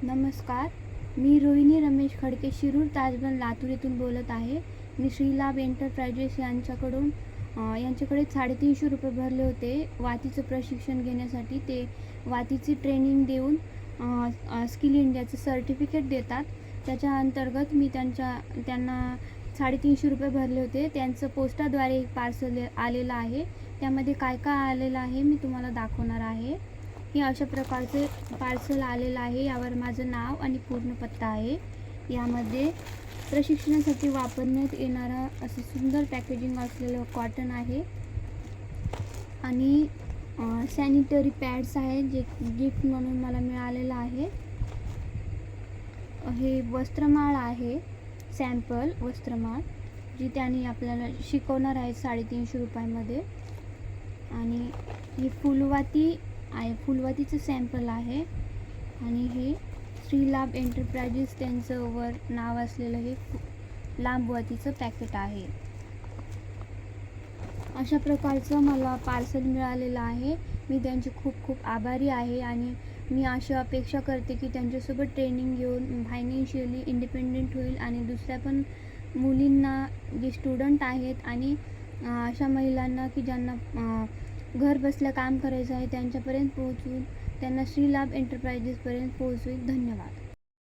नमस्कार. मी रोहिणी रमेश खडके शिरूर ताजबन लातूर येथून बोलत आहे. मी श्रीलाभ एंटरप्राइजेस यांच्याकडे 350 रुपये भरले होते वातीचं प्रशिक्षण घेण्यासाठी. ते वातीची ट्रेनिंग देऊन स्किल इंडियाचं सर्टिफिकेट देतात. त्याच्या अंतर्गत मी त्यांना 350 रुपये भरले होते. त्यांचं पोस्टाद्वारे एक पार्सल आलेलं आहे. त्यामध्ये काय काय आलेलं आहे मी तुम्हाला दाखवणार आहे. हे अशा प्रकारचे पार्सल आलेलं आहे. यावर माझं नाव आणि पूर्ण पत्ता आहे. यामध्ये प्रशिक्षणासाठी वापरण्यात येणारा असं सुंदर पॅकेजिंग असलेलं कॉटन आहे आणि सॅनिटरी पॅड्स आहेत जे गिफ्ट म्हणून मला मिळालेलं आहे. हे वस्त्रमाळ आहे, सॅम्पल वस्त्रमाळ जी त्यांनी आपल्याला शिकवणार आहे 350 रुपयामध्ये. आणि ही फुलवाती आहे, फुलवातीचं सॅम्पल आहे. आणि हे श्रीलाभ एंटरप्राइजेस त्यांचं वर नाव असलेलं हे लांबवातीचं पॅकेट आहे. अशा प्रकारचं मला पार्सल मिळालेलं आहे. मी त्यांची खूप खूप आभारी आहे आणि मी अशी अपेक्षा करते की त्यांच्यासोबत ट्रेनिंग घेऊन फायनान्शियली इंडिपेंडेंट होईल आणि दुसऱ्या पण मुलींना जे स्टुडंट आहेत आणि अशा महिलांना की ज्यांना घर बसल्या काम करायचं आहे त्यांच्यापर्यंत पोहोचवून त्यांना श्रीलाभ एंटरप्राइजेसपर्यंत पोहोचवेल. धन्यवाद.